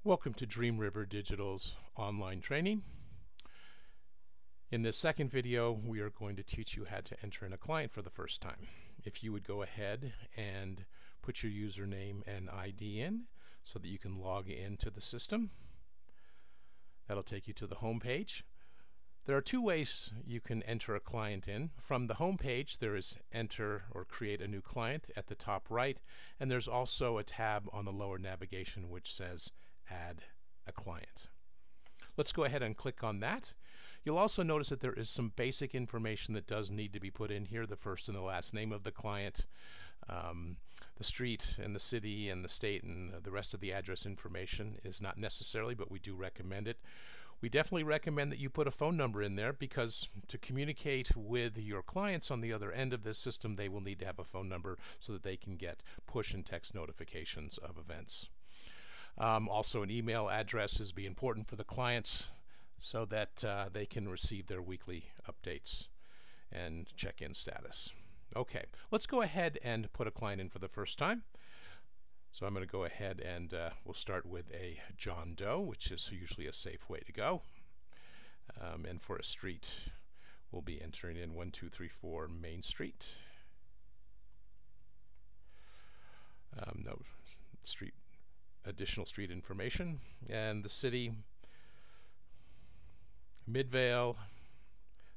Welcome to Dream River Digital's online training. In this second video, we are going to teach you how to enter in a client for the first time. If you would go ahead and put your username and ID in so that you can log into the system. That'll take you to the home page. There are two ways you can enter a client in. From the home page, there is enter or create a new client at the top right, and there's also a tab on the lower navigation which says add a client. Let's go ahead and click on that. You'll also notice that there is some basic information that does need to be put in here. The first and the last name of the client, the street and the city and the state, and the rest of the address information is not necessarily, but we do recommend it. We definitely recommend that you put a phone number in there, because to communicate with your clients on the other end of this system, they will need to have a phone number so that they can get push and text notifications of events. Also, an email address is important for the clients so that they can receive their weekly updates and check-in status. Okay, let's go ahead and put a client in for the first time. So I'm going to go ahead and we'll start with a John Doe, which is usually a safe way to go. And for a street, we'll be entering in 1234 Main Street. No street. Additional street information, and the city, Midvale,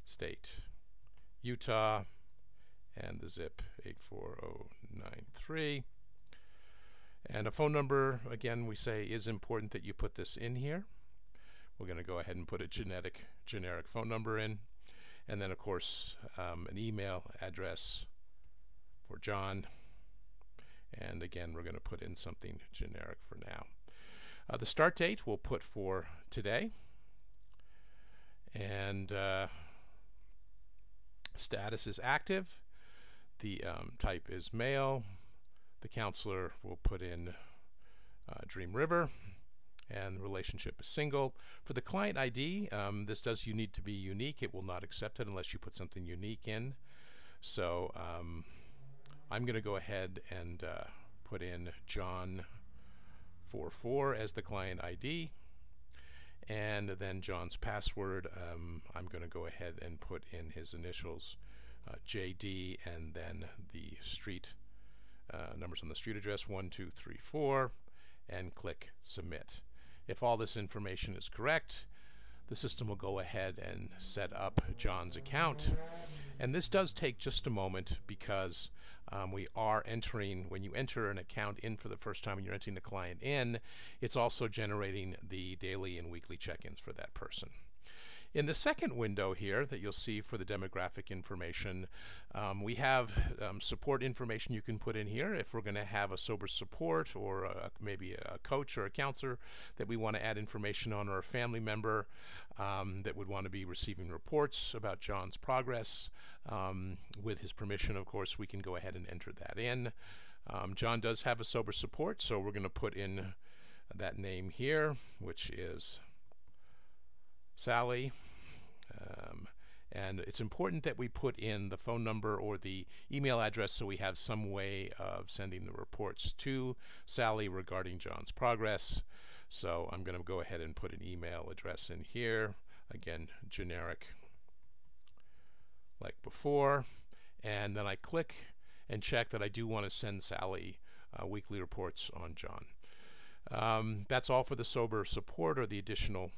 state, Utah, and the zip 84093. And a phone number, again, we say is important that you put this in here. We're going to go ahead and put a generic phone number in, and then of course an email address for John. And again, we're going to put in something generic for now. The start date we'll put for today. And status is active. The type is male. The counselor will put in Dream River. And the relationship is single. For the client ID, this does need to be unique. It will not accept it unless you put something unique in. So I'm going to go ahead and put in John 44 as the client ID, and then John's password. I'm going to go ahead and put in his initials, JD, and then the street numbers on the street address 1234, and click submit. If all this information is correct, the system will go ahead and set up John's account. And this does take just a moment, because we are entering, when you enter an account in for the first time and you're entering the client in, it's also generating the daily and weekly check-ins for that person. In the second window here that you'll see for the demographic information, we have support information you can put in here. If we're going to have a sober support, or maybe a coach or a counselor that we want to add information on, or a family member that would want to be receiving reports about John's progress, with his permission, of course, we can go ahead and enter that in. John does have a sober support, so we're going to put in that name here, which is Sally, and it's important that we put in the phone number or the email address so we have some way of sending the reports to Sally regarding John's progress. So I'm going to go ahead and put an email address in here, again generic like before, and then I click and check that I do want to send Sally weekly reports on John. That's all for the sober support or the additional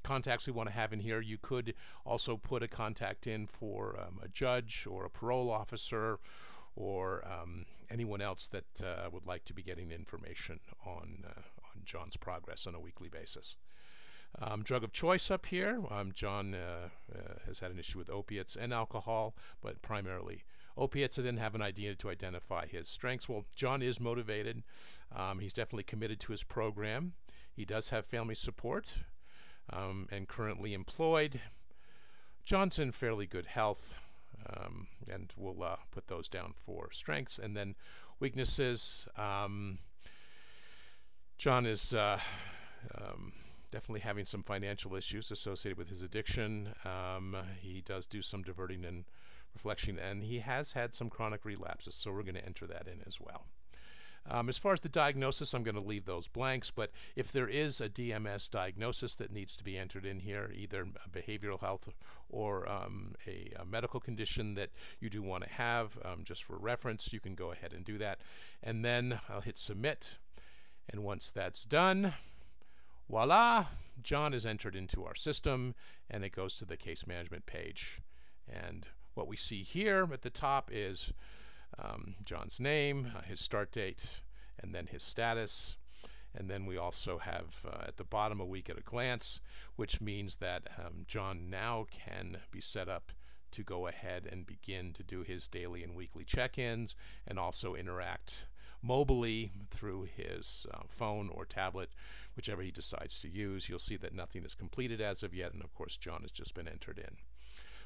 contacts we want to have in here. You could also put a contact in for a judge or a parole officer, or anyone else that would like to be getting information on John's progress on a weekly basis. Drug of choice up here. John has had an issue with opiates and alcohol, but primarily opiates. I didn't have an idea to identify his strengths. Well, John is motivated. He's definitely committed to his program. He does have family support, and currently employed. John's in fairly good health. and we'll put those down for strengths. And then weaknesses, John is definitely having some financial issues associated with his addiction. He does do some diverting and reflection, and he has had some chronic relapses, so we're going to enter that in as well. As far as the diagnosis, I'm going to leave those blanks, but if there is a DMS diagnosis that needs to be entered in here, either behavioral health or a medical condition that you do want to have, just for reference, you can go ahead and do that. And then I'll hit submit, and once that's done, voila, John is entered into our system, and it goes to the case management page. And what we see here at the top is John's name, his start date, and then his status. And then we also have at the bottom a week at a glance, which means that John now can be set up to go ahead and begin to do his daily and weekly check-ins, and also interact mobily through his phone or tablet, whichever he decides to use. You'll see that nothing is completed as of yet, and of course John has just been entered in.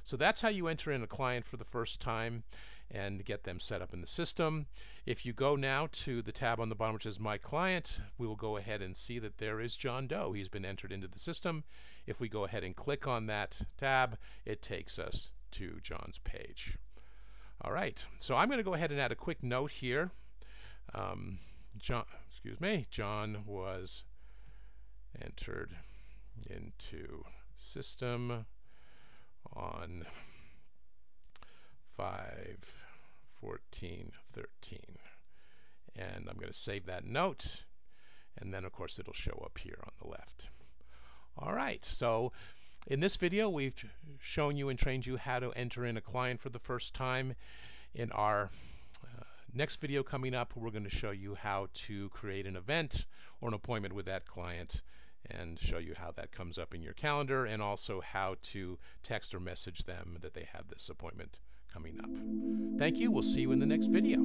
So that's how you enter in a client for the first time and get them set up in the system. If you go now to the tab on the bottom which is My Client, we will go ahead and see that there is John Doe. He's been entered into the system. If we go ahead and click on that tab, it takes us to John's page. All right, so I'm going to go ahead and add a quick note here. John was entered into system on 5/14/13, and I'm going to save that note, and then of course it'll show up here on the left. All right, so in this video we've shown you and trained you how to enter in a client for the first time. In our next video coming up, we're going to show you how to create an event or an appointment with that client, and show you how that comes up in your calendar, and also how to text or message them that they have this appointment coming up. Thank you. We'll see you in the next video.